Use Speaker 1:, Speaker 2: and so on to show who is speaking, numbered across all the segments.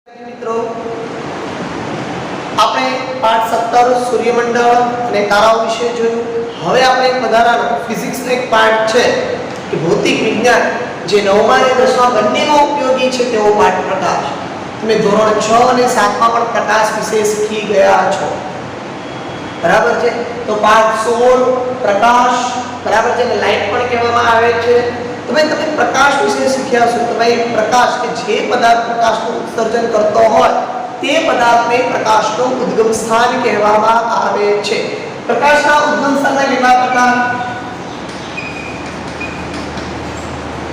Speaker 1: મિત્રો આપણે પાઠ 17 સૂર્યમંડળ અને તારાઓ વિશે જોયું. હવે આપણે પધારાનો ફિઝિક્સનો એક પાઠ છે કે ભૌતિક વિજ્ઞાન જે 9મા અને 10મા બંનેમાં ઉપયોગી છે તેવો પાઠ પ્રકાશ. તમે ધોરણ 6 અને 7માં પણ પ્રકાશ વિશે શીખી ગયા છો, બરાબર છે? તો પાઠ 16 પ્રકાશ, બરાબર છે, લાઈટ પણ કહેવામાં આવે છે. તમે પ્રકાશ વિશે શીખ્યા છો. તમે પ્રકાશ કે જે પદાર્થ પ્રકાશનું ઉત્સર્જન કરતો હોય તે પદાર્થને પ્રકાશનું ઉદ્ગમ સ્થાન કહેવામાં આવે છે. પ્રકાશના ઉદ્ગમ સ્થાનના કેટલા પ્રકાર?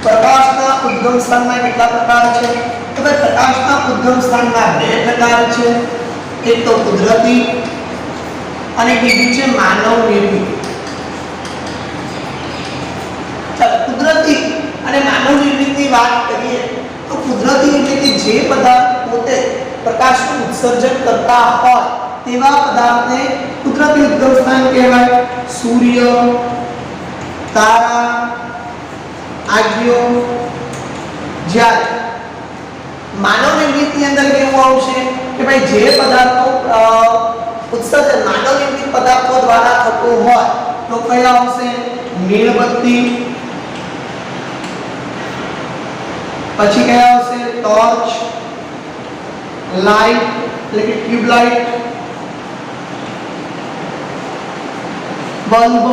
Speaker 1: પ્રકાશના ઉદ્ગમ સ્થાનના કેટલા પ્રકાર છે? તો ભાઈ પ્રકાશના ઉદ્ગમ સ્થાનના બે પ્રકાર છે. એક તો કુદરતી અને બીજું છે માનવ નિર્મિત. કુદરતી અને માનવ નિર્મિતની વાત કરીએ તો કુદરતી એટલે કે જે પદાર્થ પોતે પ્રકાશનું ઉત્સર્જન કરતા હોય તેવા પદાર્થને કુદરતી ઉદ્ગમ સ્થાન કહેવાય. સૂર્ય, તારા, આગિયો. જ્યારે માનવ નિર્મિતની અંદર કેવું આવશે કે ભાઈ જે પદાર્થો ઉત્સર્જન માનવ નિર્મિત પદાર્થો દ્વારા થતું હોય તો કયા આવશે? મીણબત્તી, પછી કયા આવશે? ટોર્ચ, લાઈટ એટલે કે ટ્યુબલાઇટ, બલ્બ.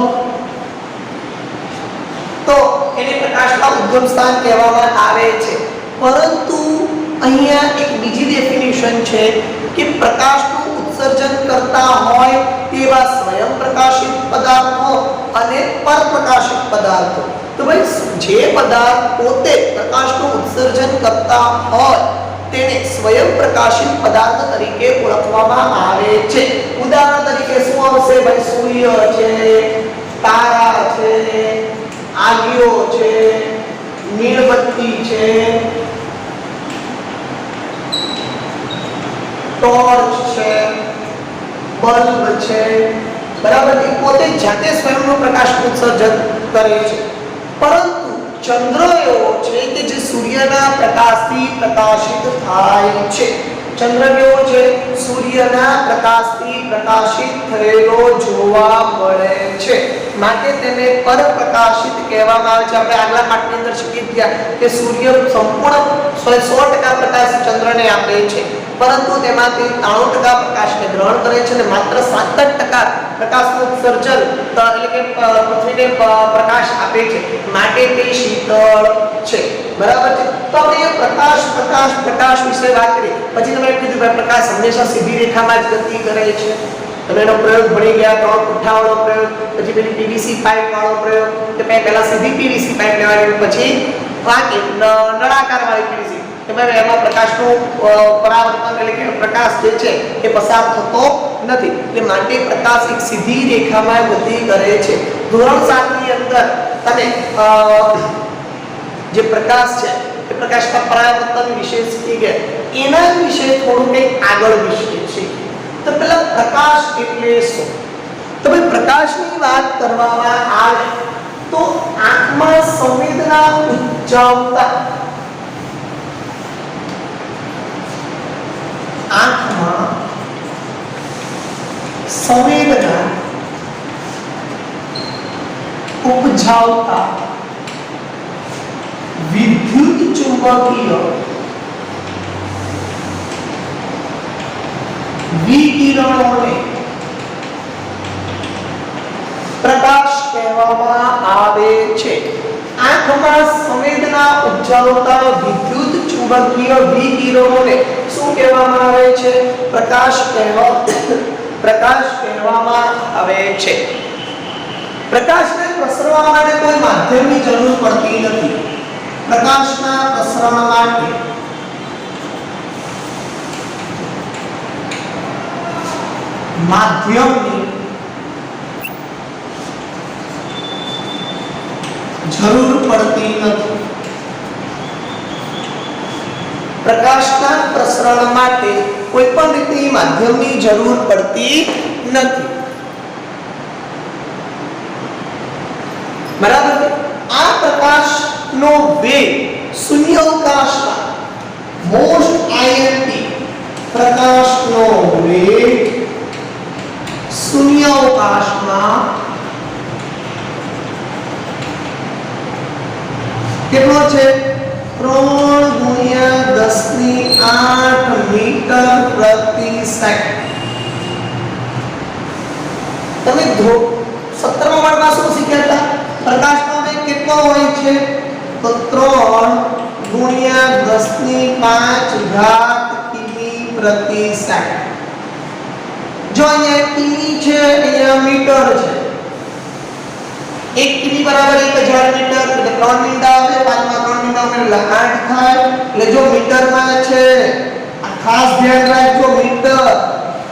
Speaker 1: તો એને પ્રકાશના ઉદ્ગમ સ્થાન કહેવામાં આવે છે. પરંતુ અહીંયા એક બીજી ડેફિનેશન છે કે પ્રકાશનું ઉત્સર્જન કરતા હોય તેવા સ્વયં પ્રકાશિત પદાર્થો અને પરપ્રકાશિત પદાર્થો. તો ભાઈ જે પદાર્થ પોતે પ્રકાશનું ઉત્સર્જન કરતા હોય તેને સ્વયં પ્રકાશિત પદાર્થ તરીકે ઓળખવામાં આવે છે. ઉદાહરણ તરીકે શું આવશે? ભાઈ સૂર્ય છે, તારા છે, આગિયો છે, મીણબત્તી છે, ટોર્ચ છે, બલ્બ છે, બરાબર? એ પોતે જાતે સ્વયંનું પ્રકાશનું ઉત્સર્જન કરે છે. પરંતુ ચંદ્ર એવો છે કે જે સૂર્યના પ્રકાશથી પ્રકાશિત થાય છે. ચંદ્ર કેવો છે? સૂર્યના પ્રકાશથી પ્રકાશિત થયેલો જોવા મળે છે, માટે તેને પરપ્રકાશિત કહેવામાં આવે છે. આપણે આગલા પાઠની અંદર શીખી ગયા કે સૂર્ય સંપૂર્ણ 100% પ્રકાશ ચંદ્રને આપે છે, પરંતુ તેમાંથી 93% પ્રકાશને ગ્રહણ કરે છે અને માત્ર 67% પ્રકાશનું ઉત્સર્જન એટલે કે પૃથ્વીને પ્રકાશ આપે છે, માટે તે શીતળ છે, બરાબર છે? તો આપણે પ્રકાશ વિશે વાત કરી. પછી તમે કીધું ભાઈ પ્રકાશ હંમેશા સીધી રેખામાં જ ગતિ કરે છે. તમે એનો પ્રયોગ ભણી ગયા, 3 પુઠ્ઠા વાળો પ્રયોગ, પછી પેલી પીવીસી પાઇપ વાળો પ્રયોગ. કે પહેલા સીધી પીવીસી પાઇપ લેવાની, પછી વાંકી નળાકાર વાળી પીવીસી. એમાં પ્રકાશનું પરાવર્તન એટલે કે પ્રકાશ જે છે એ પસાર થતો નથી, એટલે માટે પ્રકાશ એક સીધી રેખામાં ગતિ કરે છે. ધોરણ 7 ની અંદર તમે જે પ્રકાશ છે એ પ્રકાશના પરાવર્તન વિશે શીખી ગયા. એના વિશે થોડું કંઈક આગળ વિશે શીખીએ. તો પહેલા પ્રકાશ એટલે શું? તો ભાઈ પ્રકાશની વાત કરવામાં આવે તો આંખમાં સંવેદના ઉપજાવતા, આંખમાં સંવેદના ઉપજાવતા વિદ્યુત ચુંબકીય વિકિરણોને પ્રકાશ કહેવામાં આવે છે. આંખમાં સંવેદના ઉપજાવતા વિદ્યુત ચુંબકીય વિકિરણોને શું કહેવામાં આવે છે? પ્રકાશ કહેવામાં આવે છે. પ્રકાશને પ્રસરવા માટે કોઈ માધ્યમની જરૂર પડતી નથી. પ્રકાશના પ્રસરણ માટે માધ્યમની જરૂર પડતી નથી. પ્રકાશના પ્રસરણ માટે કોઈ પણ રીતની માધ્યમની જરૂર પડતી નથી, બરાબર? આ પ્રકાશનો વેગ શૂન્યાવકાશમાં most IMP વેગ શૂન્યાવકાશમાં કેટલો છે 3 × 10⁸ મીટર પ્રતિ સેકન્ડ. તમે 17મા પાઠમાં શું શીખ્યા હતા? પ્રકાશનો વેગ કેટલો હોય છે? તો 3 × 10⁵ કિમી પ્રતિ સેકન્ડ. જો અહીંયા કિમી છે, અહીંયા મીટર છે. 1 કિમી બરાબર 1000 મીટર, એટલે 3 મિનિટ આવે, 5 માં 3 મિનિટ આવે એટલે 8 થાય. એટલે જો મીટરમાં છે, આ ખાસ ધ્યાન રાખજો, મીટર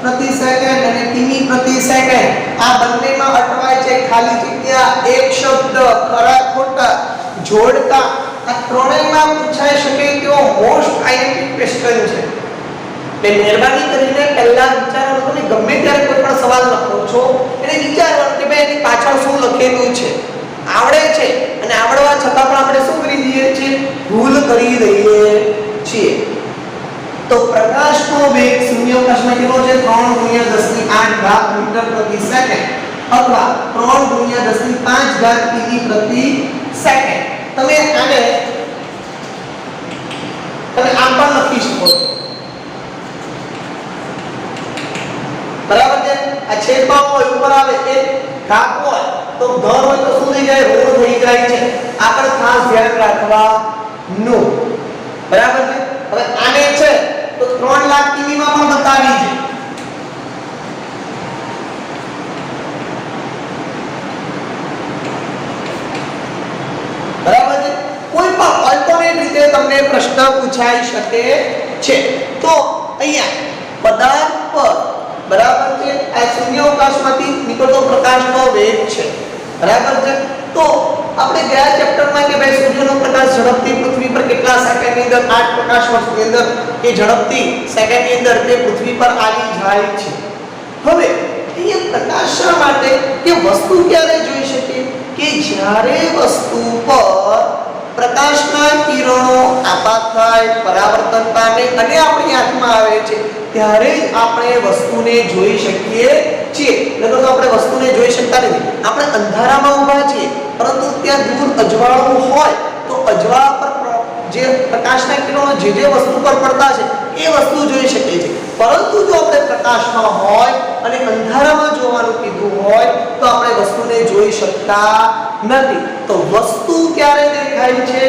Speaker 1: પ્રતિ સેકન્ડ અને કિમી પ્રતિ સેકન્ડ આ બંનેમાં અટવાય છે ખાલી જગ્યા એક શબ્દ ખરા ખોટા જોડકા. આ ત્રણેયમાં પૂછાઈ શકે તેવો મોસ્ટ આઈએમપી ક્વેશ્ચન છે. એટલે મહેરબાની કરીને પહેલા વિચારવાનું, તમે ગમે ત્યારે કોઈ પણ સવાલ લખો છો એને વિચારવાનું કે ભાઈ એની પાછળ શું લખેલું છે. આવડે છે અને આવડવા છતાં પણ આપણે શું કરી દઈએ છીએ? ભૂલ કરી દઈએ છીએ. તો પ્રકાશનો વેગ શૂન્યાવકાશમાં કેટલો છે? 3 × 10⁸ મીટર પ્રતિ સેકન્ડ અથવા 3 × 10⁵ કિમી પ્રતિ સેકન્ડ. તમે આને આમ પણ લખી શકો છો. બરાબર છે? આ છેદમાં હોય ઉપર આવે એ ઘાત હોય તો ધન હોય તો શું થઈ જાય? ઋણ થઈ જાય છે. આપણે ખાસ ધ્યાન રાખવાનું. બરાબર છે? હવે આને છે તો 3 લાખ કિમીમાં પણ બતાવી છે. બરાબર છે? કોઈ પણ અલ્ટરનેટ રીતે તમને પ્રશ્ન પૂછાઈ શકે છે. તો અહીંયા પદાર્થ પર બરાબર છે આ શૂન્યાવકાશમાંથી નીકળતો પ્રકાશનો વેગ છે. બરાબર છે? તો આપણે ગયા ચેપ્ટરમાં કે ભાઈ સૂર્યનો પ્રકાશ ઝડપથી પૃથ્વી પર કેટલા સેકન્ડની અંદર 8 પ્રકાશ વર્ષની અંદર એ ઝડપથી સેકન્ડની અંદર તે પૃથ્વી પર આવી જાય છે. હવે અહીંયા પ્રકાશ શા માટે કે વસ્તુ ક્યારે જોઈ શકે કે જ્યારે વસ્તુ પર પ્રકાશના કિરણો આપાત થાય, પરાવર્તન પામે અને આપણી આંખમાં આવે છે ત્યારે જ આપણે વસ્તુને જોઈ શકીએ છીએ. નકર તો આપણે વસ્તુને જોઈ શકતા નથી. આપણે અંધારામાં ઊભા છીએ પરંતુ ત્યાં દૂર અજવાળું હોય તો અજવાળા પર જે પ્રકાશના કિરણો જે વસ્તુ પર પડતા છે એ વસ્તુ જોઈ શકીએ છીએ. પરંતુ જો આપણે પ્રકાશમાં હોય અને અંધારામાં જોવાનું કીધું હોય તો આપણે વસ્તુને જોઈ શકતા નથી. તો વસ્તુ ક્યારે દેખાય છે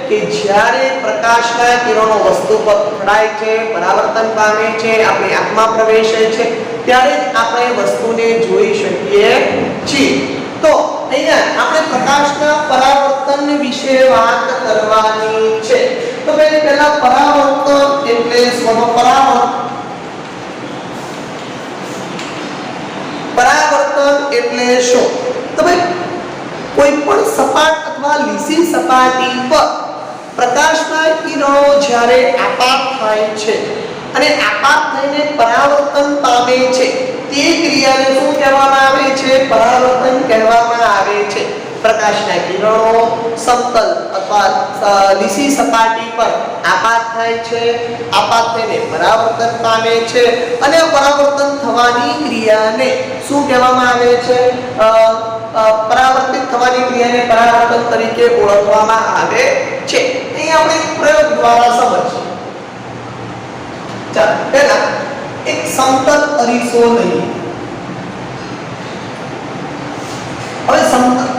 Speaker 1: કે જ્યારે પ્રકાશના કિરણો વસ્તુ પર પડાય છે, પરાવર્તન પામે છે, આપણી આંખમાં પ્રવેશે છે ત્યારે જ આપણે વસ્તુને જોઈ શકીએ છીએ. તો અહીંયા આપણે પ્રકાશના પરાવર્તન વિશે વાત કરવાની છે. તો પહેલા પરાવર્તન એટલે શું? પરાવર્તન એટલે શું? તો ભાઈ કોઈ પણ સપાટ અથવા લીસી સપાટી પર પ્રકાશના કિરણો જ્યારે આપાત થાય છે અને આપાત થઈને પરાવર્તન પામે છે તે ક્રિયાને શું કહેવામાં આવે છે? પરાવર્તન કહેવામાં આવે છે. પ્રકાશના કિરણો સમતલ અથવા લીસી સપાટી પર આપાત થાય છે, આપાત થઈને પરાવર્તન પામે છે અને પરાવર્તન થવાની ક્રિયાને શું કહેવામાં આવે છે? પરાવર્તિત થવાની ક્રિયાને પરાવર્તન તરીકે ઓળખવામાં આવે છે. અહીં આપણે પ્રયોગ દ્વારા સમજીએ. ચાલો પહેલા એક સમતલ અરીસો લઈએ. હવે સમતલ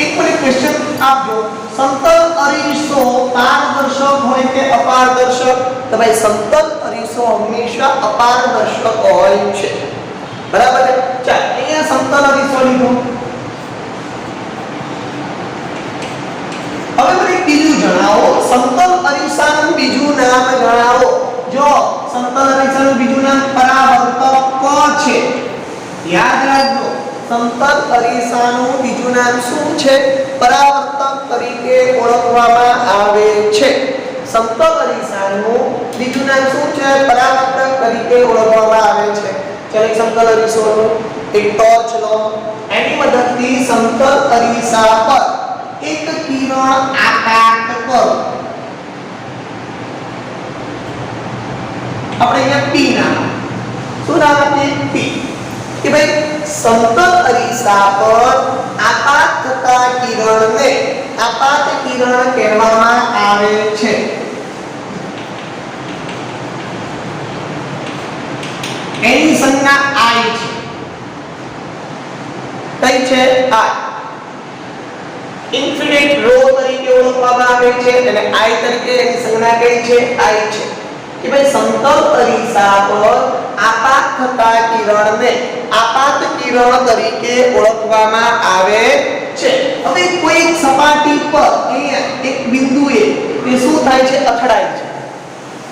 Speaker 1: એક પણ ક્વેશ્ચન આપજો. સમતલ અરીસો પારદર્શક હોય કે અપારદર્શક? તો ભાઈ સમતલ અરીસો હંમેશા અપારદર્શક હોય છે. બરાબર છે? ચાલો અહીંયા સમતલ અરીસો લીધો. હવે મને બીજું જણાવો. સમતલ અરીસાનું બીજું નામ જણાવો. જો સમતલ અરીસાનું બીજું નામ પરાવર્તક છે. યાદ રાખજો, સમતલ અરીસાનું બીજું નામ શું છે? પરાવર્તક તરીકે ઓળખવામાં આવે છે. સમતલ અરીસાનું બીજું નામ શું છે? પરાવર્તક તરીકે ઓળખવામાં આવે છે. ચાલો એક સમતલ અરીસો લો, એક ટોર્ચ લો. એની મદદથી સમતલ અરીસા પર એક કિરણ આપાત કરો. આપણે અહીંયા P નામ શું નામ આપીએ P કે ભાઈ સમતલ અરીસા પર આપાત થતા કિરણને આપાત કિરણ કહેવામાં આવે છે. એની સંજ્ઞા I છે. કઈ છે? I. ઇન્ફિનિટ રો તરીકે ઓળખવામાં આવે છે અને I તરીકે એની સંજ્ઞા કઈ છે? I છે. કે ભાઈ સમતલ અરીસા પર આપાત થતા કિરણને આપાત કિરણ તરીકે ઓળખવામાં આવે છે. હવે કોઈ એક સપાટી પર અહીંયા એક બિંદુએ તે શું થાય છે? અથડાય છે.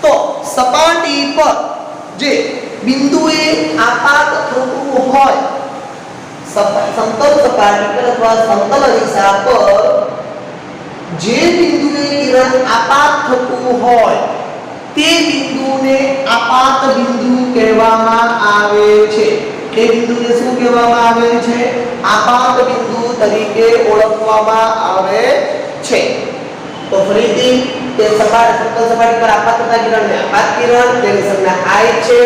Speaker 1: તો સપાટી પર જે બિંદુએ આપાત થતું હોય સમતલ સપાટી પર અથવા સમતલ અરીસા પર જે બિંદુએ કિરણ આપાત થતું હોય તે બિંદુને આપાત બિંદુ કહેવામાં આવે છે. તે બિંદુને શું કહેવામાં આવે છે? આપાત બિંદુ તરીકે ઓળખવામાં આવે છે. તો ફરીથી તે સમતલ સપાટી પર આપાત થતા કિરણને આપાત કિરણ તેની સંજ્ઞા I છે.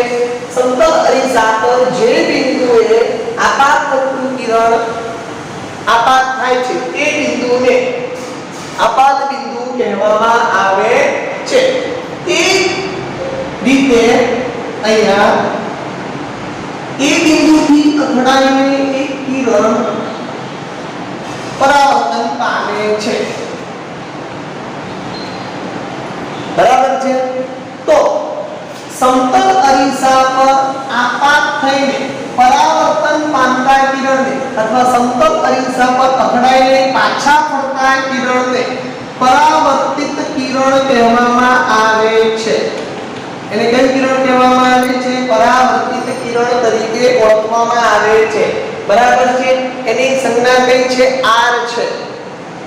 Speaker 1: સમતલ અરીસા પર જે બિંદુએ આપાત થતું કિરણ આપાત થાય છે તે બિંદુને આપાત બિંદુ કહેવામાં આવે છે. તે રીતે અહીંયા એ બિંદુથી અથડાઈને એક કિરણ પરાવર્તન પામે છે. બરાબર છે. તો સમતલ અરીસા પર આપાત થઈને પરાવર્તન પામતા કિરણને અથવા સમતલ અરીસા પર અથડાઈને પાછા ફરતા કિરણને પરાવર્તિત કિરણ કહેવામાં આવે છે. એને કઈ કિરણ કહેવામાં આવે છે? પરાવર્તિત કિરણ તરીકે ઓળખવામાં આવે છે. બરાબર છે. એની સંજ્ઞા કઈ છે? R છે.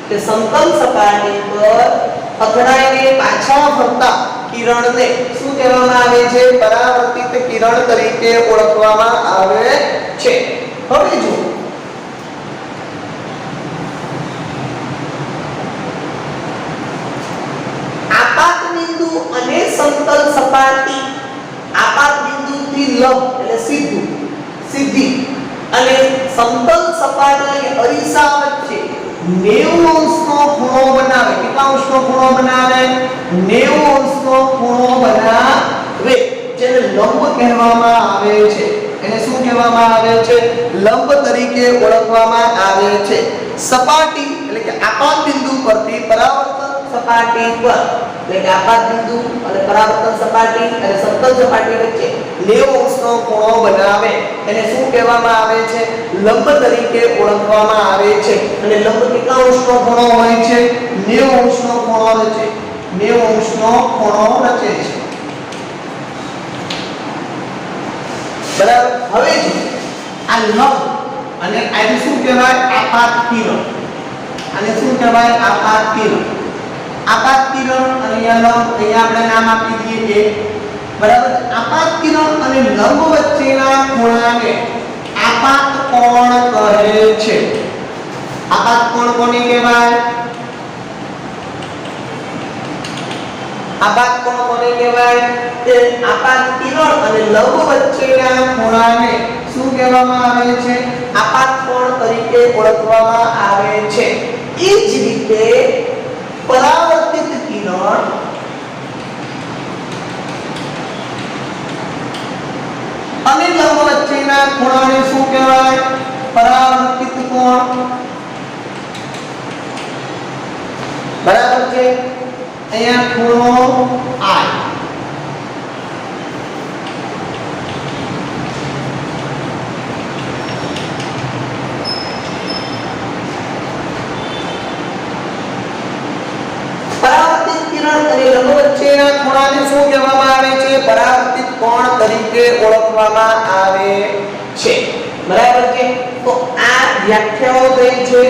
Speaker 1: કે સમતલ સપાટી પર અથડાઈને પાછા ફરતા કિરણને શું કહેવામાં આવે છે? પરાવર્તિત કિરણ તરીકે ઓળખવામાં આવે છે. હવે જો આપાત બિંદુ અને સમતલ સપાટી આપાત બિંદુથી લંબ એટલે સીધી અને સમતલ સપાટી અરીસા વચ્ચે 90 અંશનો ખૂણો બનાવે. કેટલા અંશનો ખૂણો બનાવે? 90 અંશનો ખૂણો બનાવે જેને લંબ કહેવામાં આવે છે. એને શું કહેવામાં આવે છે? લંબ તરીકે ઓળખવામાં આવે છે. સપાટી એટલે કે આપાત બિંદુ પરથી પરાવર્તન સપાટી પર એટલે કે આપાત બિંદુ અને પરાવર્તન સપાટી અને સમતલ સપાટી વચ્ચે 90 અંશનો ખૂણો બનાવે એને શું કહેવામાં આવે છે? લંબ તરીકે ઓળખવામાં આવે છે. અને લંબ કેટલા અંશનો ખૂણો હોય છે? 90 અંશનો ખૂણો રચે. 90 અંશનો ખૂણો રચે છે. બરાબર. હવે જો આ લંબ અને આને શું કહેવાય? આપાત કિરણ. આને શું કહેવાય? આપાત કિરણ. આપાત કિરણ અને અહીંયા લંબ અહીંયા આપણે નામ આપી દઈએ A. બરાબર. આપાત કિરણ અને લંબ વચ્ચેના ખૂણાને આપાત કોણ કહે છે. આપાત કોણ કોને કહેવાય? આપાત કોણ કોને કહેવાય? તે આપાત કિરણ અને લંબ વચ્ચેના ખૂણાને શું કહેવામાં આવે છે? આપાત કોણ તરીકે ઓળખવામાં આવે છે. એ જ રીતે પરાવર્તિત કિરણ અને લંબ વચ્ચેના ખૂણાને શું કહેવાય? પરાવર્તિત કોણ. બરાબર છે. અહીંયા ખૂણો I. પરાવર્તિત કિરણ અને લંબ વચ્ચેના ખૂણાને શું કહેવામાં આવે છે? પરાવર્તિત કોણ તરીકે ઓળખવામાં આવે છે. બરાબર છે. તો આ વ્યાખ્યાઓ થઈ છે.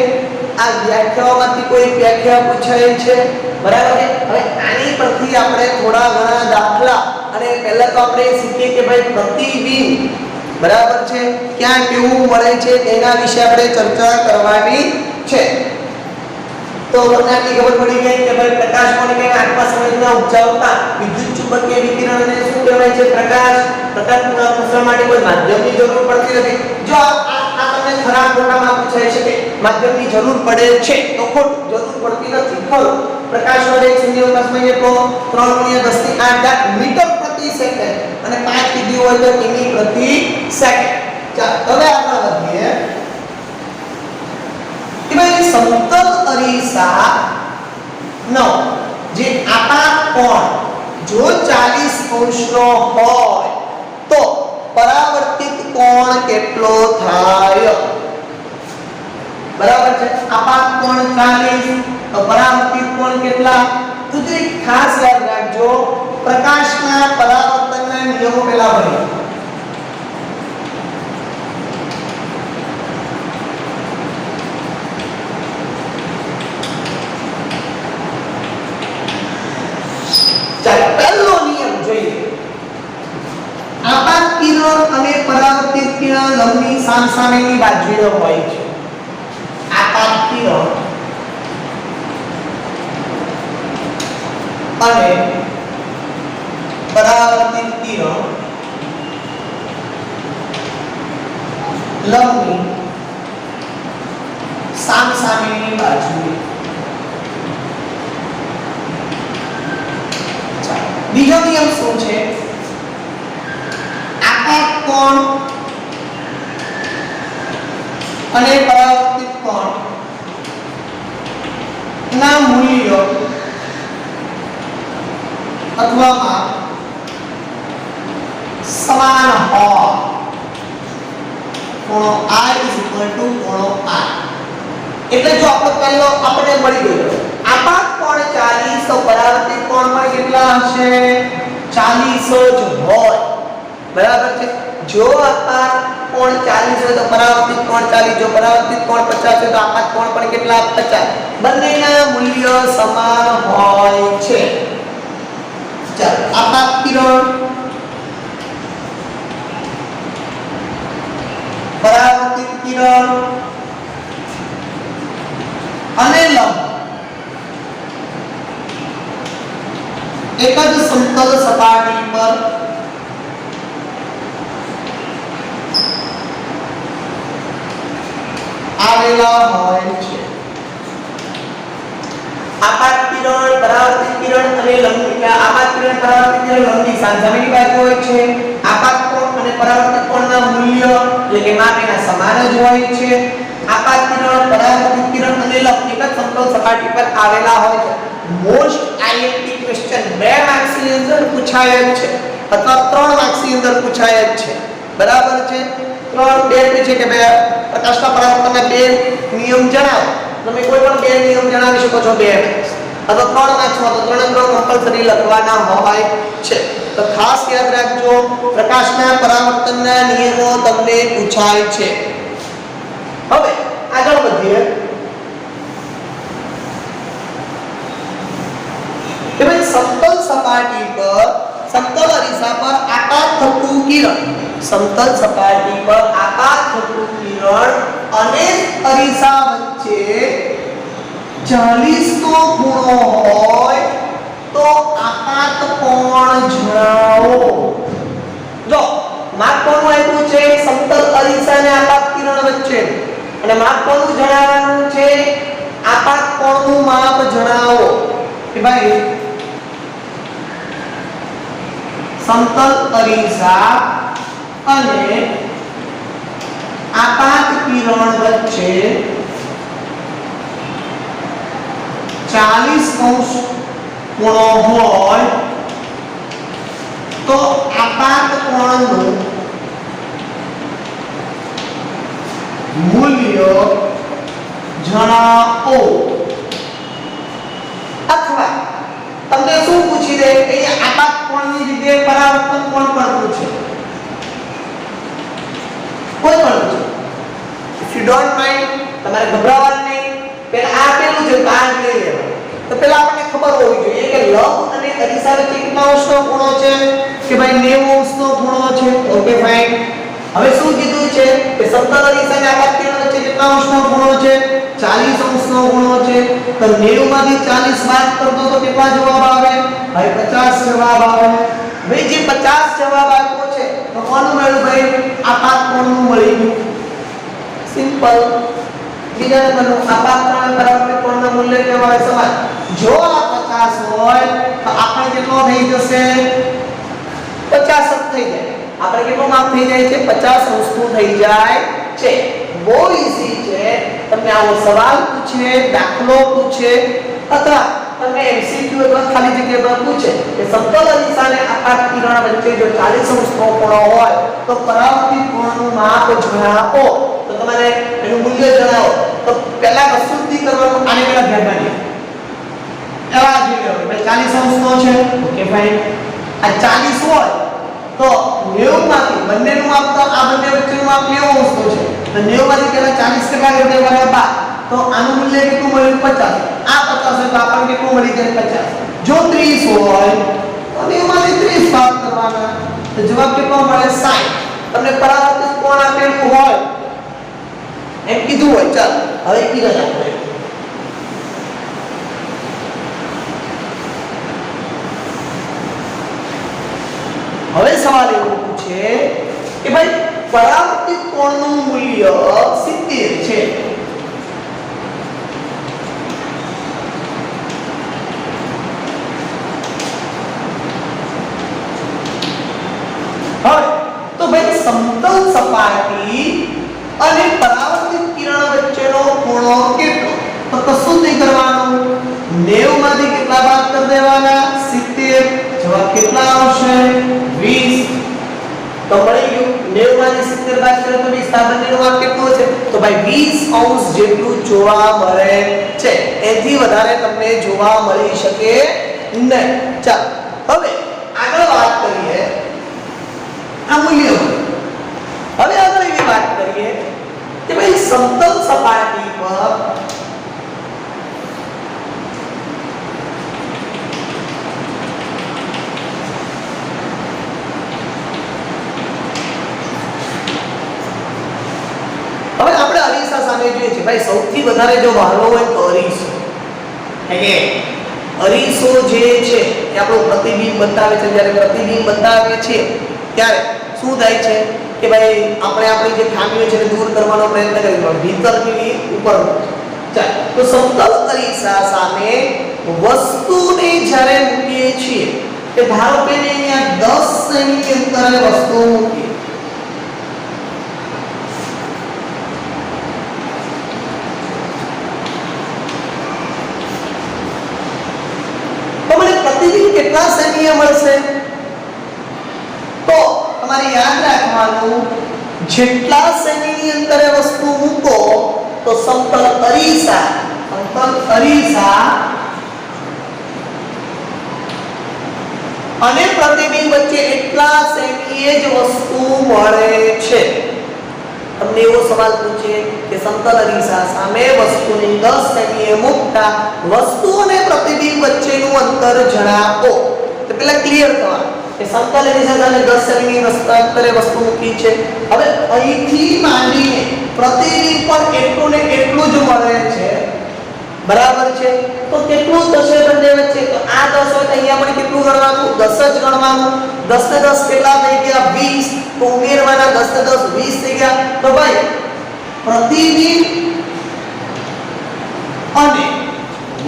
Speaker 1: આ વ્યાખ્યાઓમાંથી કોઈ વ્યાખ્યા પૂછાય છે? બરાબર છે. હવે આની પરથી આપણે થોડા ઘણા દાખલા અને પહેલા તો આપણે શીખીએ કે ભાઈ પ્રતિબિંબ બરાબર છે ક્યાં કેવું મળે છે તેના વિશે આપણે ચર્ચા કરવાની છે. तो તમને આટલી ખબર પડી ગઈ કે ભાઈ પ્રકાશ કોને કહેવાય? આત્મા સમજમાં ઉપજાવતા વિદ્યુત ચુંબકીય વિકિરણને શું કહેવાય છે? પ્રકાશ. પ્રકાશના પ્રસરણ માટે કોઈ માધ્યમની જરૂર પડતી નથી. જો આ તમને ખરા ખોટામાં પૂછાય છે કે માધ્યમની જરૂર પડે છે તો ખોટું, જરૂર પડતી નથી. ખરું. પ્રકાશનો વેગ શૂન્યાવકાશમાં એટલો 3 × 10⁸ મીટર પ્રતિ સેકન્ડ અને 5 કીધી હોય તો કિમી પ્રતિ સેકન્ડ. ચાલો હવે આગળ વધીએ. કે ભાઈ સમતલ અરીસા નો જે આપાત કોણ જો 40° નો હોય તો પરાવર્તિત કોણ કેટલો થાય? બરાબર છે. આપાત કોણ 40 તો પરાવર્તિત કોણ કેટલા? તો જે ખાસ યાદ રાખજો, પ્રકાશના પરાવર્તનના નિયમો પહેલા ભણીએ. ચાલો પહેલો નિયમ જોઈએ. આપાત કિરણ અને પરાવર્તિત કિરણ લંબની સામસામેની બાજુએ હોય છે. આપાત કિરણ અને પરાવર્તિત કિરણ લંબની સામસામેની બાજુએ. બીજો નિયમ શું છે? આપાત કોણ અને પરાવર્તિત કોણ ના મૂલ્યો અથવા માપ સમાન હોય. ખૂણો I ખૂણો R. એટલે જો આપણે પહેલો આપણે મળી ગયો આપાત કોણ 40 તો પરાવર્તિત કોણ પણ કેટલા હશે? 40 જ હોય. બરાબર છે. જો આપાત કોણ 40 હોય તો પરાવર્તિત કોણ 40, જો પરાવર્તિત કોણ 50 હોય તો આપાત કોણ પણ કેટલા? 50. બંનેના મૂલ્ય સમાન હોય છે. ચાલો આપાત કિરણ પરાવર્તિત કિરણ અને લંબ એક જ સમતલ સપાટી પર આવેલા હોય છે. આપાત કિરણ પરાવર્તિત કિરણ અને લંબ આપાત કિરણ પરાવર્તિત કિરણ લંબની સામસામેની બાજુ હોય છે. આપાત કોણ અને પરાવર્તિત કોણના મૂલ્ય એટલે કે માપ એના સમાન જ હોય છે. આપાત કિરણ પરાવર્તિત કિરણ અને લંબ એક જ સમતલ સપાટી પર આવેલા હોય છે. મોસ્ટ આઈએમપી ક્વેશ્ચન 2 માર્ક્સ ની અંદર પૂછાય જ છે અથવા 3 માર્ક્સ ની અંદર પૂછાય જ છે. બરાબર છે. 2 પૂછે કે બે પ્રકાશના પરાવર્તનના 2 નિયમ જણાવો. તમે કોઈ પણ 2 નિયમ જણાવી શકો છો 2 માર્ક્સ અથવા 3 માર્ક્સમાં તો 3 કમ્પલસરી લખવાના હોય છે. તો ખાસ યાદ રાખજો, પ્રકાશના પરાવર્તનના નિયમો તમને પૂછાય છે. હવે આગળ વધીએ. કે ભાઈ સમતલ સપાટી પર સમતલ અરીસા પર આપાત થતું કિરણ, સમતલ સપાટી પર આપાત થતું કિરણ અને અરીસા વચ્ચે 40 નો ખૂણો હોય તો આપાત કોણ જણાવો. જો માપ કોણ આપ્યું છે? સમતલ અરીસા અને આપાત કિરણ વચ્ચે. અને માપ કોણ જણાવવાનું છે? આપાત કોણનું માપ જણાવો. કે ભાઈ સમતલ અરીસા અને આપાત કિરણ વચ્ચે 40° ખૂણો હોય તો આપાત કોણનું મૂલ્ય જણાવો. અથવા તમને શું પૂછી દે કે આપાત કોણની જગ્યાએ પરાવર્તન કોણ પણ પૂછે, કોઈ પણ પૂછે. ઇફ યુ ડોન્ટ માઇન્ડ, તમારે ગભરાવાનું નહીં. પહેલા આપેલું છે કાંડ લઈ લેવાનું. તો પહેલા આપણને ખબર હોવી જોઈએ કે લંબ અને અરીસા વચ્ચે કેટલા અંશનો ખૂણો છે? કે ભાઈ 90° નો ખૂણો છે. Okay fine. હવે શું કીધું છે કે સમતલ અરીસાને આપાત કિરણ વચ્ચે કેટલા અંશનો ખૂણો છે 40 અંશનો ખૂણો છે તો 90 માંથી 40 બાદ કરતો તો કેટલા જવાબ આવે ભાઈ 50 જવાબ આવે ભાઈ જે 50 જવાબ આવ્યો છે તો કોનું મળ્યું ભાઈ આપાત કોણનું મળી ગયું સિમ્પલ બીજા નંબરનું આપાત કોણ બરાબર કોણનું મૂલ્ય કેવાય સમાન જો આ 50 હોય તો આપણે કેટલો થઈ જશે 50 જ થઈ જાય આપણે કેટલો માપ થઈ જાય છે 50 અંશનું થઈ જાય છે બહુ ઈઝી છે તમને આવો સવાલ પૂછે દાખલો પૂછે અથવા તમને એમસીક્યુ અથવા ખાલી જગ્યા પર પૂછે કે સમતલ અરીસાને આપાત કિરણ વચ્ચે જો 40 અંશનો ખૂણો હોય તો પરાવર્તિત કોણનું માપ જણાવો તો તમારે એનું મૂલ્ય જણાવો તો પહેલા કશું જ કરવાનું આને પહેલા ધ્યાનમાં લો એવા જ લો ભાઈ 40 અંશનો છે ઓકે ફાઈન આ 40 હોય તો 90 માંથી બંનેનું માપ તો આ બંને વચ્ચેનું માપ 90 અંશનો છે તો 90 માંથી પહેલા 40 ટકા ઘટે બરાબર તો આનું મૂલ્ય કેટલું મળ્યું 50 આ 50 હોય તો આપણને કેટલું મળી જાય 50 જો 30 હોય તો 90 માંથી 30 બાદ કરવાના તો જવાબ કેટલો મળે 60 તમને પરાવર્તિત કોણ આપેલું હોય એમ કીધું હોય ચાલ હવે કીધું આપણે હવે સવાલ એવો પૂછે કે ભાઈ પરાવર્તિત કોણનું મૂલ્ય 70 છે હવે તો ભાઈ સમતલ સપાટી અને પરાવર્તિત કિરણ વચ્ચેનો ખૂણો કેટલો તો કશું નહીં કરવાનું 90 માંથી કેટલા બાદ કરી દેવાના 70 જવાબ કેટલા આવશે 20 તો મળી ગયું 90 માંથી 70 બાદ કરો તો 20 બંનેનું માપ કેટલું છે તો ભાઈ 20 અંશ જેટલું જોવા મળે છે એથી વધારે તમને જોવા મળી શકે નહીં ચાલ હવે આગળ વાત કરીએ આ મૂલ્ય હવે આગળ એવી વાત કરીએ કે ભાઈ સમતલ સપાટી પર હવે આપણે અરીસા સામે જોઈએ છે ભાઈ સૌથી વધારે જો વાલો હોય તો અરીસો કે અરીસો જે છે એ આપણો પ્રતિબિંબ બતાવે છે જ્યારે પ્રતિબિંબ બતાવે છે ત્યારે શું થાય છે કે ભાઈ આપણે આપણી જે ખામીઓ છે એને દૂર કરવાનો પ્રયત્ન કરીએ ભીતરની ઉપર ચાલ તો સમતલ અરીસા સામે વસ્તુને જ્યારે મૂકીએ છીએ કે ધારો કે અહીંયા 10 સેમી અંતરે વસ્તુ મૂકીએ તો મને પ્રતિબિંબ કેટલા સેમી મળશે તો તમારે યાદ રાખવાનું જેટલા સેમીની અંતરે વસ્તુ મૂકો તો સમતલ અરીસા અને પ્રતિબિંબ વચ્ચે એટલા સેમીએ જ વસ્તુ મળે છે તમને એવો સવાલ પૂછે કે સમતલ અરીસા સામે વસ્તુને 10 સેમીએ મૂકતા વસ્તુ અને પ્રતિબિંબ વચ્ચેનું અંતર જણાવો તો પહેલા ક્લિયર થવાનું કે સમતલ અરીસા સામે 10 સેમીની અંતરે વસ્તુ મૂકી છે હવે અહીંથી માંડીને પ્રતિબિંબ પણ એટલું ને એટલું જ મળે છે બરાબર છે તો કેટલું થશે બંને વચ્ચે તો આ 10 હોય તો અહીંયા પણ કેટલું ગણવાનું 10 જ ગણવાનું 10 ને 10 કેટલા થઈ ગયા 20 તો ઉમેરવાના 10 ને 10 20 થઈ ગયા તો ભાઈ પ્રતિબિંબ અને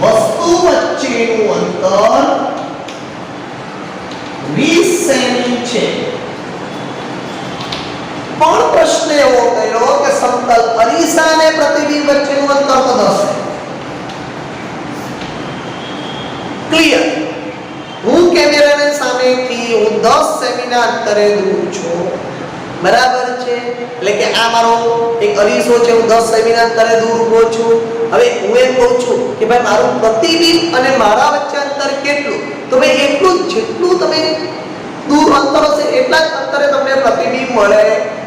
Speaker 1: વસ્તુ વચ્ચેનું અંતર 20 સેમી છે પણ પ્રશ્ન એવો કર્યો કે સમતલ અરીસા અને પ્રતિબિંબ વચ્ચેનું અંતર તો 10 છે ક્લિયર હું કેમેરાની સામેથી હું 10 સેમીના અંતરે દૂર છું બરાબર છે એટલે કે આ મારો એક અરીસો છે હું 10 સેમીના અંતરે દૂર ઊભો છું હવે હું એમ કહું છું કે ભાઈ મારું પ્રતિબિંબ અને મારા વચ્ચે અંતર કેટલું તો ભાઈ એટલું જેટલું તમે દૂર અંતર હશે એટલા જ અંતરે તમને પ્રતિબિંબ મળે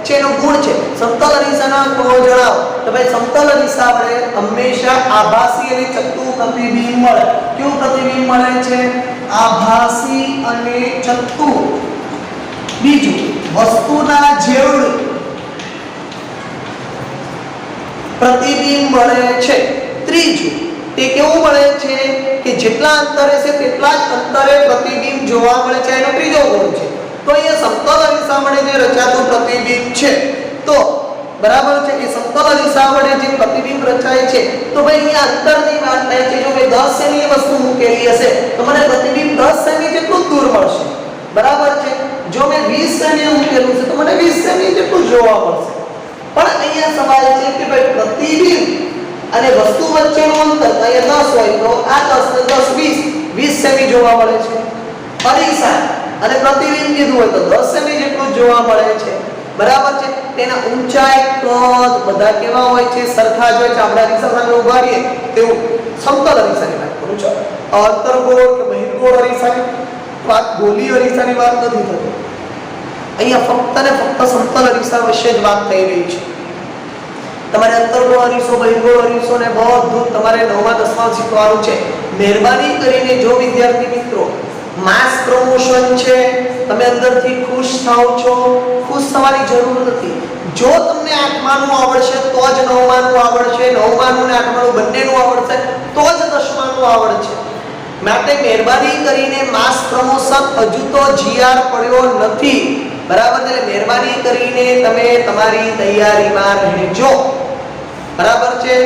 Speaker 1: છે એનો ગુણ છે સમતલ અરીસાનો ખૂણો જણાવો તો ભાઈ સમતલ અરીસા વડે હંમેશા આભાસી અને ચત્તુ પ્રતિબિંબ મળે કેવું પ્રતિબિંબ મળે છે આભાસી અને ચત્તુ બીજું વસ્તુના જેવડું પ્રતિબિંબ મળે છે. ત્રીજું તે કેવું મળે છે કે જેટલા અંતરે છે તેટલા જ અંતરે પ્રતિબિંબ જોવા મળે છે, એનો ત્રીજો ગુણ છે. તો અહીંયા સમતલ અરીસા વડે જે રચાતું પ્રતિબિંબ છે, તો બરાબર છે, એ સમતલ અરીસા વડે જે પ્રતિબિંબ રચાય છે, તો ભાઈ અહીંયા અંતરની વાત થાય છે. જો મેં 10 સેમી એ વસ્તુ મૂકેલી હશે તો મને પ્રતિબિંબ 10 સેમી જેટલું દૂર મળશે, બરાબર છે. જો મેં 20 સેમી મૂકેલું છે તો મને 20 સેમી જેટલું જોવા મળશે. પણ અહીંયા સવાલ છે કે ભાઈ પ્રતિબિંબ અને વસ્તુ વચ્ચેનું અંતર અહીંયા 10 હોય તો આ 10 ને 10 20 સેમી જોવા મળે છે. અરીસા અને પ્રતિબિંબ કીધું હોય તો 10 સેમી જેટલું જોવા મળે છે, બરાબર છે. તેના ઊંચાઈ કદ બધા કેવા હોય છે? સરખા જ હોય છે. આપણે અરીસા સામે ઊભા રહીએ તેવું સમતલ અરીસાની વાત કરું છું. અંતર્ગોળ કે બહિર્ગોળ અરીસાની વાત, ગોલી અરીસાની વાત નથી થતી. અહીંયા ફક્ત ને ફક્ત સમતલ અરીસા વિશે જ વાત થઈ રહી છે. તમારે અંતર્ગોળ અરીસો, બહિર્ગોળ અરીસો ને બધું તમારે 9મા 10મા શીખવાનું છે. મહેરબાની કરીને જો વિદ્યાર્થી મિત્રો માસ પ્રમોશન છે, તમે અંદરથી ખુશ થાઓ છો, ખુશ થવાની જરૂર નથી. જો તમને 8માનું આવડશે તો જ 9માનું આવડશે, 9માનું ને 8માનું બંનેનું આવડશે તો જ 10માનું આવડશે. માટે મહેરબાની કરીને માસ પ્રમોશન હજુ તો જીઆર પડ્યો નથી, બરાબર છે. મહેરબાની કરીને તમે તમારી તૈયારીમાં રહેજો, બરાબર છે.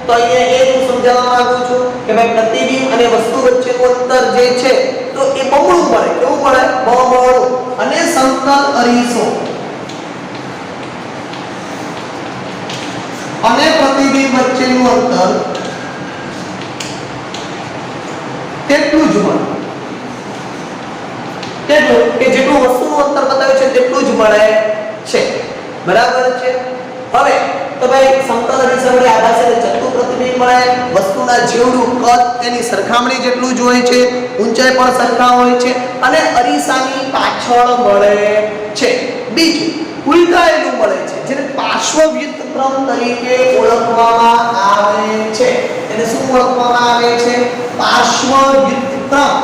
Speaker 1: તો અહીંયા એ હું સમજાવવા માંગુ છું કે ભાઈ પ્રતિબિંબ અને વસ્તુ વચ્ચેનું અંતર જે છે તો એ બમણું મળે. કેવું મળે? બમણું. અને સમતલ અરીસો અને પ્રતિબિંબ વચ્ચેનું અંતર તેટલું જ મળે. કેટલું? કે જેટલું વસ્તુનું અંતર બતાવ્યું છે તેટલું જ મળે છે, બરાબર છે. હવે તો ભાઈ સમતલ અરીસા વડે આભાસી અને ચત્તુ પ્રતિબિંબ મળે. વસ્તુના જેવડું કદ તેની સરખામણી જેટલું જ હોય છે, ઊંચાઈ પણ સરખા હોય છે અને અરીસાની પાછળ મળે છે. બીજું ઉલટાયેલું મળે છે, જેને પાર્શ્વવ્યુત્ક્રમ તરીકે ઓળખવામાં આવે છે. એને શું ઓળખવામાં આવે છે? પાર્શ્વવ્યુત્ક્રમ.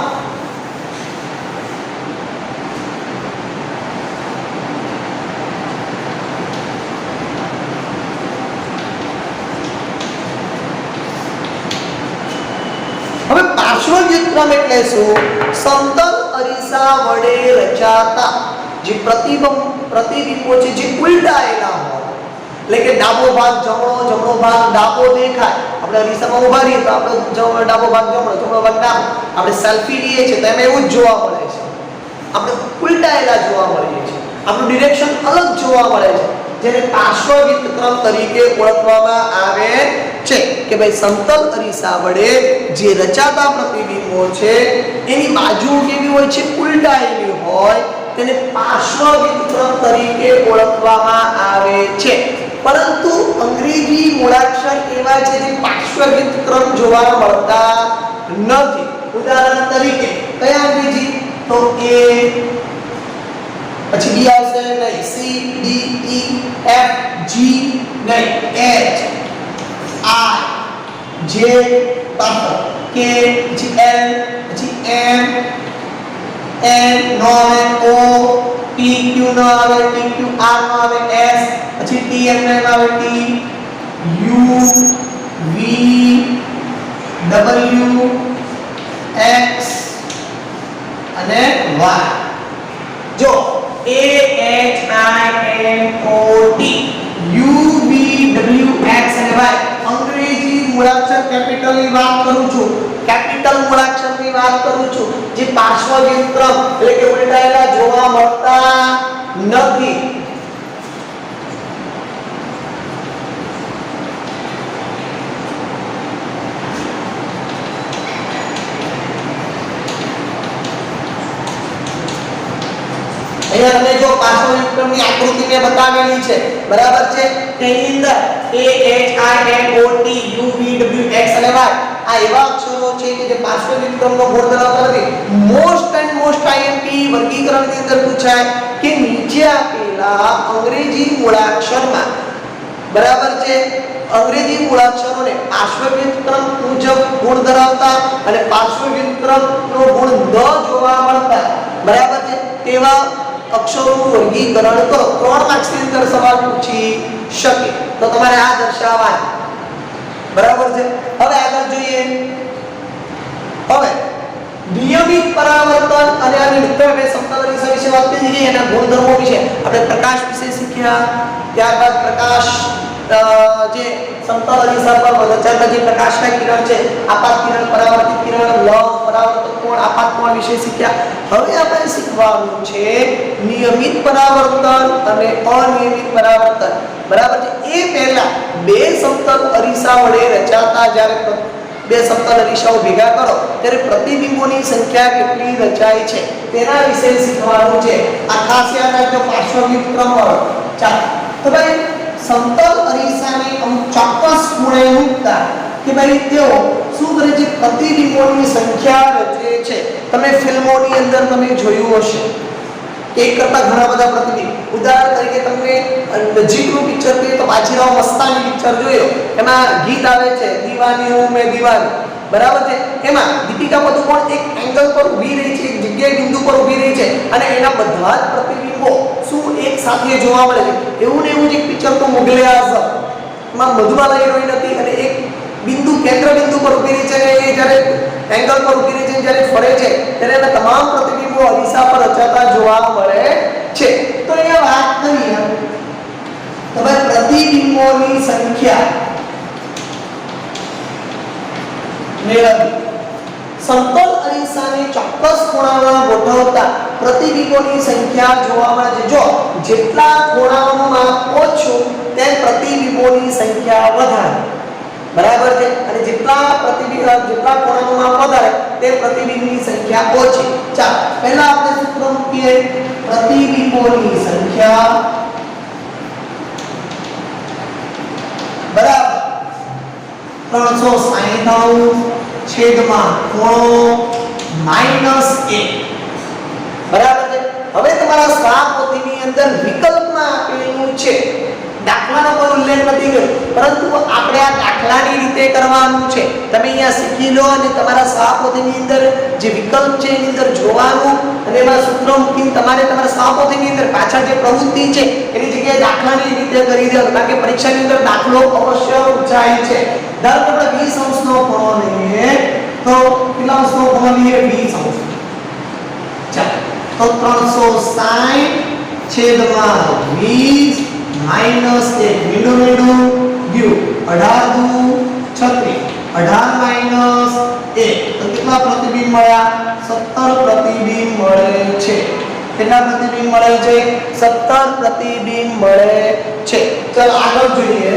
Speaker 1: હવે પાર્શ્વવ્યુત્ક્રમ એટલે શું? સમતલ અરીસા વડે રચાતા જે પ્રતિબિંબો છે જે ઉલટાયેલા હોય, એટલે કે ડાબો ભાગ જમણો, જમણો ભાગ ડાબો દેખાય. આપણે અરીસામાં ઊભા રહીએ તો આપણે ડાબો ભાગ જમણો, જમણો ભાગ ડાબો. આપણે સેલ્ફી લઈએ છીએ તો એમાં એવું જ જોવા મળે છે. આપણે ઉલટાયેલા જોવા મળીએ છીએ, આપણું ડિરેક્શન અલગ જોવા મળે છે, જેને પાર્શ્વવ્યુત્ક્રમ તરીકે ઓળખવામાં આવે છે. કે ભાઈ સમતલ અરીસા વડે જે રચાતા પ્રતિબિંબો છે એની બાજુ કેવી હોય છે? ઉલટાયેલી હોય. તેને પાર્શ્વવ્યુત્ક્રમ તરીકે ઓળખવામાં આવે છે. પરંતુ અંગ્રેજી મૂળાક્ષર એવા છે જે પાર્શ્વવ્યુત્ક્રમ જોવા મળતા નથી. ઉદાહરણ તરીકે કયા અંગ્રેજી? તો A, પછી B આવશે નહીં, C, D, E, F, G નહીં, H, I, J, K, પછી L, પછી M, N નો આવે, O, P, Q નો આવે, T, Q, R નો આવે, S, પછી T, M નો આવે, T, U, V, W, X અને Y. જો A, H, I, M, O, T, U, V, W, X અને Y અંગ્રેજી મૂળાક્ષર કેપિટલ ની વાત કરું છું, કેપિટલ મૂળાક્ષર ની વાત કરું છું, જે પાર્શ્વવ્યુત્ક્રમ એટલે કે ઉલટાયેલા જોવા મળતા નથી. અહીંયા તમે જો પાર્શ્વવ્યુત્ક્રમની આકૃતિ મેં બતાવેલી છે, બરાબર છે. તેની અંદર A, H, I, M, O, T, U, V, W, X અને Y આ એવા અક્ષરો છે કે જે પાર્શ્વવ્યુત્ક્રમનો ગુણ ધરાવતા નથી. મોસ્ટ એન્ડ મોસ્ટ IMP વર્ગીકરણની અંદર પૂછાય કે નીચે આપેલા અંગ્રેજી મૂળાક્ષરમાં, બરાબર છે, અંગ્રેજી મૂળાક્ષરોને પાર્શ્વવ્યુત્ક્રમ મુજબ ગુણ ધરાવતા અને પાર્શ્વવ્યુત્ક્રમનો ગુણ ન જોવા મળતા, બરાબર છે, તેવા અક્ષરોનું વર્ગીકરણ કરો. 3 માર્ક્સની અંદર સવાલ પૂછી શકે તો તમારે આ દર્શાવવાનું. બરાબર છે. હવે આગળ જોઈએ. હવે નિયમિત પરાવર્તન અને અનિયમિત હવે સમતલ અરીસા વિશે વાત કરી છે. એના ગુણધર્મો વિશે આપણે પ્રકાશ વિશે શીખ્યા. ત્યારબાદ પ્રકાશ જે સમતલ અરીસા પર રચાતા જે પ્રકાશના કિરણ છે, આપાત કિરણ, પરાવર્તિત કિરણ, લંબ, પરાવર્તક કોણ, આપાત કોણ વિશે શીખ્યા. હવે આપણે શીખવાનું છે નિયમિત પરાવર્તન અને અનિયમિત પરાવર્તન. બરાબર છે. એ પહેલા બે સમતલ અરીસા વડે રચાતા જ્યારે બે સમતલ અરીસાઓ ભેગા કરો ત્યારે પ્રતિબિંબોની સંખ્યા કેટલી રચાય છે તેના વિશે શીખવાનું છે. આ ખાસ યાદ રાખજો, પાર્શ્વવ્યુહ ક્રમવાળો. ચાલો તો ભાઈ સમતલ અરીસાને ચોક્કસ ખૂણે મૂકતા કે ભાઈ તેઓ શું કરે છે? પ્રતિબિંબોની સંખ્યા રચે છે. તમે ફિલ્મોની અંદર તમે જોયું હશે એક કરતા ઘણા બધા પ્રતિબિંબ. ઉદાહરણ તરીકે તમને નજીકનું પિક્ચર જોઈએ તો બાજીરાવ મસ્તાની પિક્ચર જોયો, એમાં ગીત આવે છે દીવાની હું મેં દીવાની. બરાબર છે. એમાં દીપિકા પાદુકોણ એક એંગલ પર ઊભી રહી છે, એક જગ્યાએ બિંદુ પર ઊભી રહી છે અને એના બધા જ પ્રતિબિંબો શું એક સાથે જોવા મળે છે. એવું ને એવું જ એક પિક્ચર તો મુગલે આઝમ, એમાં મધુબાલા હિરોઈન હતી અને એક બિંદુ કેન્દ્ર બિંદુ પર ઊભી રહી છે અને એ જ્યારે એંગલ પર ઊભી રહી છે જ્યારે ફરે છે ત્યારે એના તમામ પ્રતિબિંબો અરીસા પર રચાતા જોવા મળે છે. તો અહીંયા વાત કરીએ તો ભાઈ પ્રતિબિંબોની સંખ્યા મેળવવી. સમતલ અરીસાને ચોક્કસ ખૂણામાં ગોઠવતા પ્રતિબિંબોની સંખ્યા જોવા મળે છે. જો જેટલા ખૂણાઓમાં ઓછું તેમ પ્રતિબિંબોની સંખ્યા વધારે. બરાબર છે. અને જેટલા ખૂણાઓમાં વધારે તે પ્રતિબિંબની સંખ્યા ઓછી. ચાલો પહેલા આપણે સૂત્ર મૂકીએ. પ્રતિબિંબોની સંખ્યા બરાબર 360 છેદમાં ખૂણો -1. બરાબર છે. હવે તમારા સ્વાપોથીની અંદર વિકલ્પમાં આપેલું છે, દાખલાનો કોઈ ઉલ્લેખ નથી કર્યો, પરંતુ આપણે આ દાખલાની રીતે કરવાનું છે. તમે અહીંયા શીખી લો અને તમારા સ્વાપોથીની અંદર જે વિકલ્પ છે એની અંદર જોવાનું અને એમાં સૂત્ર મૂકીને તમારે તમારા સ્વાપોથીની અંદર પાછળ જે પ્રવૃત્તિ છે એની જગ્યાએ દાખલાની રીતે કરી દેવાનું. કારણ કે પરીક્ષાની અંદર દાખલો અવશ્ય પૂછાય છે. ધારો કે આપણે 20 અંશનો ખૂણો લઈએ તો કેટલા અંશનો ખૂણો લઈએ? 20 અંશ. ચાલો તો 360 છેદમાં 20 -1 મીંડું ગયું 18 દુ 36 18 -1 તો કેટલા પ્રતિબિંબ મળ્યા? 17 પ્રતિબિંબ મળે છે. કેટલા પ્રતિબિંબ મળે છે? 17 પ્રતિબિંબ મળે છે. ચાલો આગળ જોઈએ.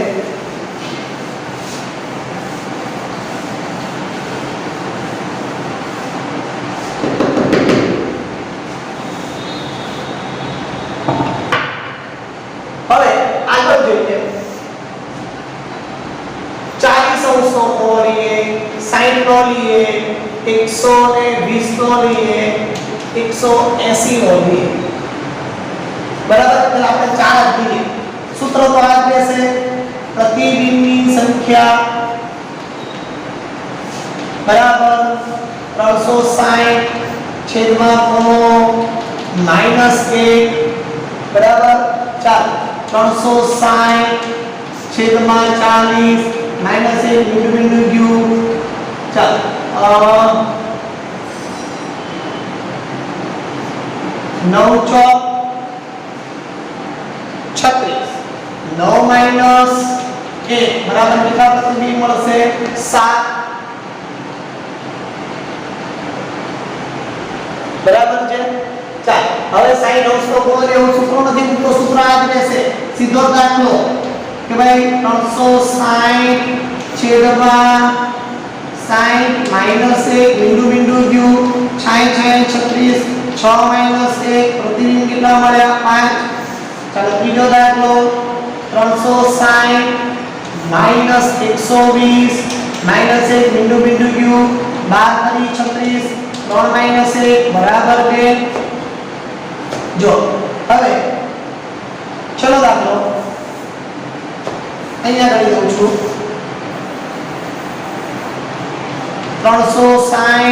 Speaker 1: હવે આગળ જોઈએ. 40 અંશનો ખૂણો લઈએ, 60 નો લઈએ, 120 નો લઈએ, 180 નો લઈએ. બરાબર. એટલે આપણે 4 જ લઈએ. સૂત્ર તો આ જ રહેશે. પ્રતિબિંબની સંખ્યા બરાબર 360 છેદમાં ખૂણો -1 બરાબર. ચાલો 360 છેદમાં 40 -1 બિંદુ ગયું. ચાલો 9 ચોક 36 9 - 1 બરાબર કેટલા પ્રતિબિંબ મળશે? 7. બરાબર છે. ચાલો હવે 60 અંશનો ખૂણો લેવો. સૂત્ર નથી મૂકતો, સૂત્ર આ જ રહેશે. સીધો દાખલો કે ભાઈ 360 છેદમાં 60 -1 બિંદુ ગયું 66 36 6 - 1 પ્રતિબિંબ કેટલા મળ્યા? 5. ચાલો ત્રીજો દાખલો 360 -120 -1 બિંદુ ગયું 12 36 3 - 1 બરાબર છે. જો હવે ચલો દાખલો અહીંયા કરી દઉં છું. 360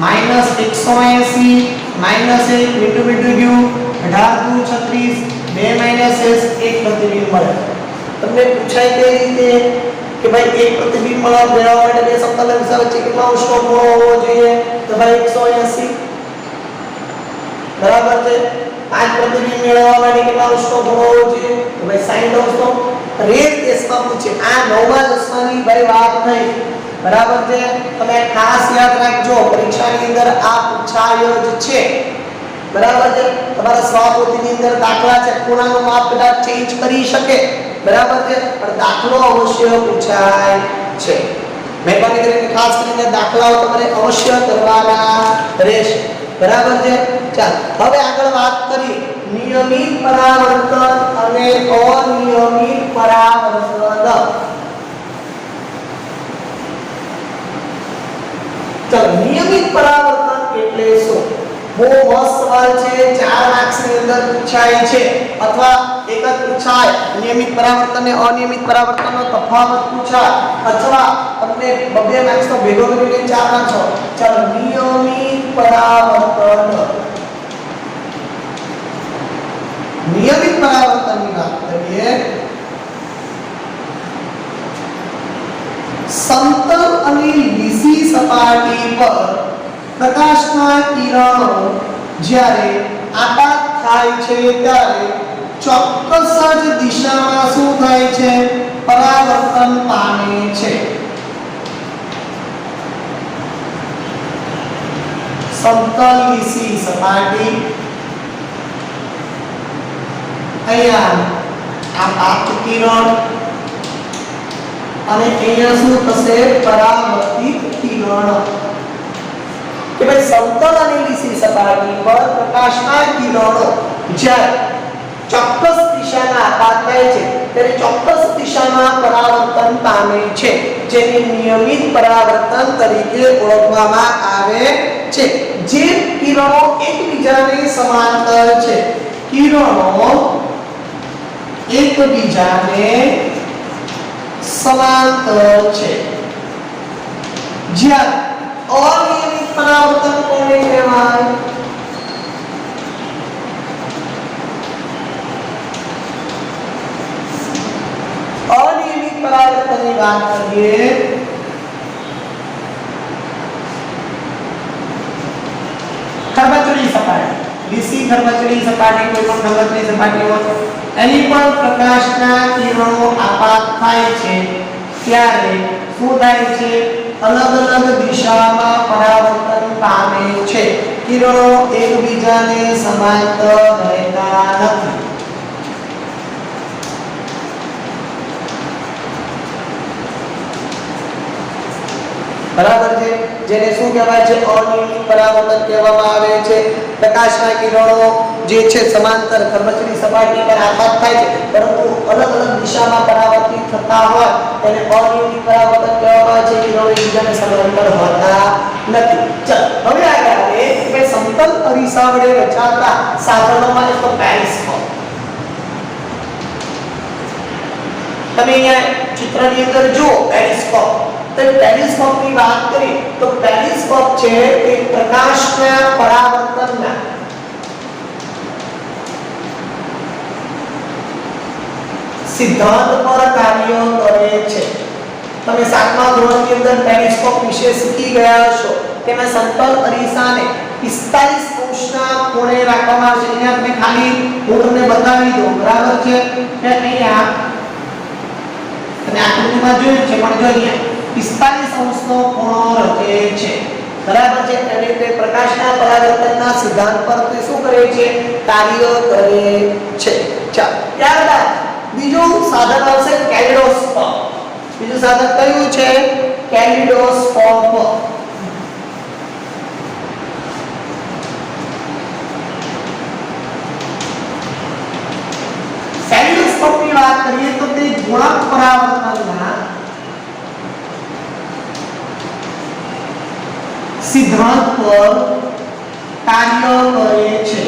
Speaker 1: -180 -1 બિંદુ ગયું 18 દુ 36 2 - 1 પ્રતિબિંબ મળે. તમને પૂછાય તે રીતે કે ભાઈ એક પ્રતિબિંબ મેળવવા માટે બે સમતલ અરીસા વચ્ચે કેટલો અંશનો ખૂણો હોવો જોઈએ? તો ભાઈ 180. બરાબર છે. પાંચ પ્રતિબિંબ મેળવવા માટે કેટલા અંશનો ખૂણો હોવો જોઈએ? તો ભાઈ 60 અંશનો. રેર કેસમાં પૂછે. આ નવમા દસમાની ભાઈ વાત થઈ. બરાબર છે. તમે ખાસ યાદ રાખજો, પરીક્ષાની અંદર આ પૂછાય જ છે. બરાબર છે. તમારા સ્વાપોથીની અંદર દાખલા છે, ખૂણાનું માપ કદાચ ચેન્જ કરી શકે. બરાબર છે, પણ દાખલો અવશ્ય પૂછાય છે. મહેરબાની કરીને ખાસ કરીને દાખલાઓ તમારે અવશ્ય કરવાના રહેશે. બરાબર છે. ચાલ હવે આગળ વાત કરીએ નિયમિત પરાવર્તન અને અનિયમિત પરાવર્તન. ચાલો, નિયમિત પરાવર્તન એટલે શું? બહુ મસ્ત સવાલ છે, 4 માર્ક્સ ની અંદર પૂછાય છે અથવા એક જ પૂછાય. નિયમિત પરાવર્તન અને અનિયમિત પરાવર્તનનો તફાવત પૂછાય અથવા તમને 2 માર્ક્સ નો ભેગો કરીને 4 માર્ક્સ. ચાલો, નિયમિત પરાવર્તન. નિયમિત પરાવર્તનની વાત કરીએ. સમતલ અને લીસી સપાટી પર પ્રકાશના કિરણો જ્યારે આપાત થાય છે ત્યારે ચોક્કસ જ દિશામાં શું થાય છે? પરાવર્તન પામે છે. સમતલ લીસી સપાટી અહીંયા આપાત કિરણ અને અહીંયા શું થશે? પરાવર્તિત કિરણ. કે ભાઈ સમતલ અને લીસી સપાટી પર પ્રકાશના કિરણો જ્યારે ચોક્કસ દિશામાં આપાત થાય છે ત્યારે ચોક્કસ દિશામાં પરાવર્તન પામે છે, જેને નિયમિત પરાવર્તન તરીકે ઓળખવામાં આવે છે. જે કિરણો એકબીજાને સમાંતર છે, કિરણો એકબીજાને સમાંતર છે. જ્યારે અનિયમિત પરાવર્તન કોને કહેવાય? અનિયમિત પરાવર્તનની વાત કરીએ ખરબચડી સપાટી, લીસી ખરબચડી સપાટી, કોઈ પણ ખરબચડી સપાટી હોય એની પર પ્રકાશના કિરણો આપાત થાય છે ત્યારે શું થાય છે? અલગ અલગ દિશામાં પરાવર્તન પામે છે. કિરણો એકબીજાને સમાંતર રહેતા નથી. બરાબર છે. જેને શું કહેવાય છે? અનિયમિત પરાવર્તન કહેવામાં આવે છે. પ્રકાશના કિરણો જે છે સમાંતર ખરબચડી સપાટી પર આપાત થાય છે પરંતુ અલગ અલગ દિશામાં પરાવર્તિત થતા હોય તેને અનિયમિત પરાવર્તન કહેવામાં આવે છે. કિરણો એકબીજાને સમાંતર હોતા નથી. ચાલો હવે આગળ આવે કે સમતલ અરીસા વડે રચાતા સાધનોમાં એક તો પેરિસ્કોપ. તમે અહીંયા ચિત્રની અંદર જુઓ પેરિસ્કોપ. તો પેરિસ્કોપની વાત કરીએ તો પેરિસ્કોપ છે એ પ્રકાશના પરાવર્તનના સિદ્ધાંત પર કાર્ય કરે છે. તમે 7મા ધોરણની અંદર પેરિસ્કોપ વિશે શીખી ગયા હશો. તેમાં સમતલ અરીસાને 45 અંશના ખૂણે રાખવામાં આવે છે. અહીંયા તમે ખાલી હું તમને બતાવી દઉં. બરાબર છે કે અહીંયા અને આકૃતિમાં જોયું છે પણ જો અહીંયા 45 અંશનો ખૂણો રચે છે. બરાબર છે. એટલે તે પ્રકાશના પરાવર્તનના સિદ્ધાંત પર તે શું કરે છે? કાર્ય કરે છે. ચાલો ત્યારબાદ બીજું સાધન આવશે કેલિડોસ્કોપ. બીજું સાધન કયું છે? કેલિડોસ્કોપ. કેલિડોસ્કોપની વાત કરીએ તો તે ગુણક પરાવર્તનના સિદ્ધાંત પર કાર્ય કરે છે.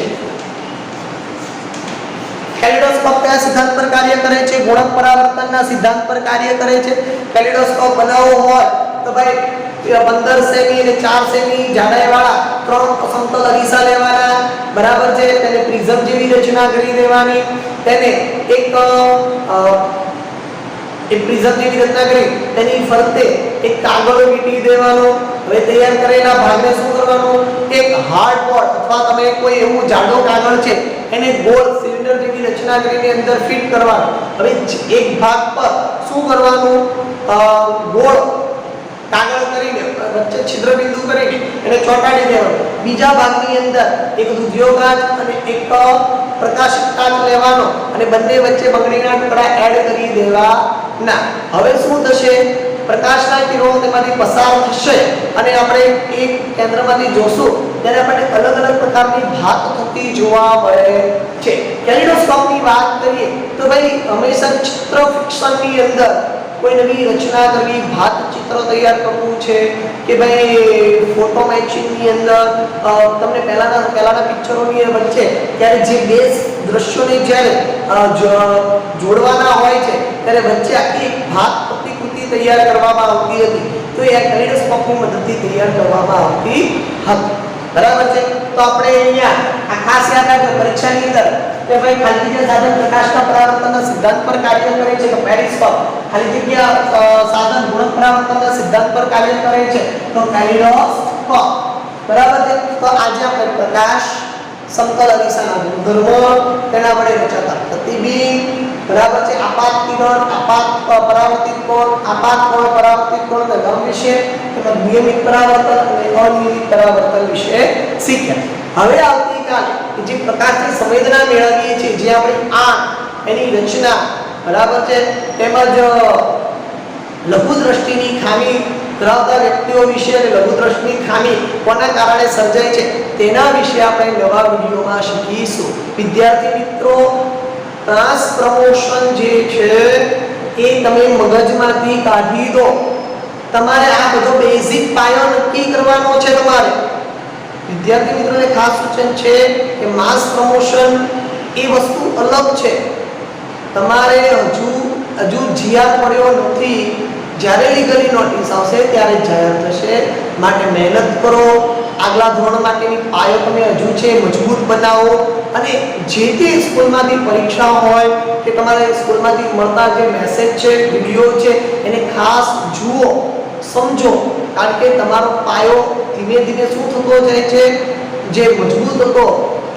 Speaker 1: કેલિડોસ્કોપ કયા સિદ્ધાંત પર કાર્ય કરે છે? ગુણક પરાવર્તનના સિદ્ધાંત પર કાર્ય કરે છે. કેલિડોસ્કોપ બનાવવો હોય તો ભાઈ 15 સેમી અને 4 સેમી જાડાઈ વાળા 3 સમતલ અરીસા લેવાના. બરાબર છે. તેને પ્રિઝમ જેવી રચના કરી દેવાની. તેને એક એક પ્રિઝમ જેવી રચના કરી, તેની ફરતે એક કાગળ વીંટી દેવાનો. હવે તૈયાર કરેલા ભાગને શું કરવાનું, એક હાર્ડ બોર્ડ અથવા તમે કોઈ એવું જાડો કાગળ છે એને ગોળ સિલિન્ડર જેવી રચના કરીને અંદર ફિટ કરવાનું. હવે એક ભાગ પર શું કરવાનું, ગોળ કાગળ કરીને વચ્ચે છિદ્ર બિંદુ કરીને એને ચોંટાડી દેવાનું. બીજા ભાગની અંદર એક દૂધિયો કાચ અને એક પ્રકાશિત કાચ લેવાનો અને બંને વચ્ચે બંગડીના ટુકડા એડ કરી દેવાના. હવે શું થશે, પ્રકાશના કિરણો તેમાંથી પસાર થશે અને આપણે એક કેન્દ્રમાંથી જોશું ત્યારે આપણને અલગ અલગ પ્રકારની ભાત થતી જોવા મળે છે. કેલિડોસ્કોપની વાત કરીએ તો ભાઈ હંમેશા ચિત્ર ફિક્શનની અંદર કોઈ નવી રચના કરવી, ભાત ચિત્ર તૈયાર કરવું છે કે ભાઈ ફોટો મેચિંગની અંદર તમને પહેલાના પિક્ચરોની વચ્ચે ત્યારે જે બે દ્રશ્યોને જ્યારે જોડવાના હોય છે ત્યારે વચ્ચે આખી એક ભાત પ્રતિકૃતિ તૈયાર કરવામાં આવતી હતી. તો એ કેલિડોસ્કોપની મદદથી તૈયાર કરવામાં આવતી હતી. બરાબર છે. તો આપણે અહીંયા આ ખાસ યાદ રાખજો પરીક્ષાની અંદર કે ભાઈ ખાલી જગ્યા સાધન પ્રકાશના પરાવર્તનના સિદ્ધાંત પર કાર્ય કરે છે તો પેરિસ્કોપ, ખાલી જગ્યા સાધન ગુણક પરાવર્તનના સિદ્ધાંત પર કાર્ય કરે છે તો કેલિડોસ્કોપ. બરાબર છે. તો આજે આપણે પ્રકાશ, સમતલ અરીસાના ગુણધર્મો, તેના વડે રચાતા પ્રતિબિંબ, બરાબર છે, આપાત કિરણ, આપાત પરાવર્તિત કોણ, આપાત કોણ, પરાવર્તિત કોણ ના નામ વિશે, તેમજ નિયમિત પરાવર્તન અને અનિયમિત પરાવર્તન વિશે શીખ્યા. હવે આવતીકાલે જે પ્રકાશની સંવેદના મેળવીએ છીએ, જે આપણી આંખ, એની રચના, બરાબર છે, તેમજ લઘુ દ્રષ્ટિની ખામી ધરાવતા વ્યક્તિઓ વિશે અને લઘુ દ્રષ્ટિની ખામી કોના કારણે સર્જાય છે તેના વિશે આપણે નવા વિડીયોમાં શીખીશું. વિદ્યાર્થી મિત્રો, ટ્રાન્સ પ્રમોશન જે છે એ તમે મગજમાંથી કાઢી દો. તમારે આ બધો બેઝિક પાયો નક્કી કરવાનો છે. તમારે વિદ્યાર્થી મિત્રોને ખાસ સૂચન છે કે માસ પ્રમોશન એ વસ્તુ અલગ છે. તમારે હજુ જીઆર પડ્યો નથી. જ્યારે લીગલી નોટિસ આવશે ત્યારે જાહેર થશે. માટે મહેનત કરો. આગલા ધોરણ માટેની પાયો તમે હજુ છે મજબૂત બનાવો અને જે તે સ્કૂલમાંથી પરીક્ષા હોય કે તમારે સ્કૂલમાંથી મળતા જે મેસેજ છે, વિડીયો છે, એને ખાસ જુઓ, સમજો. કારણ કે તમારો પાયો ધીમે ધીમે શું થતો જાય છે, જે મજબૂત હતો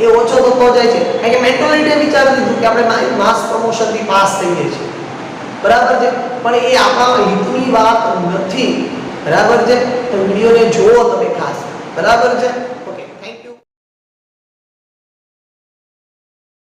Speaker 1: એ ઓછો થતો જાય છે. કારણ કે મેન્ટાલિટી વિચારી લીધું કે આપણે માસ પ્રમોશનથી પાસ થઈએ છીએ. બરાબર છે. પણ એ આપણા હિતની વાત નથી. બરાબર છે. તો વિડીયોને જુઓ તમે ખાસ. બરાબર છે.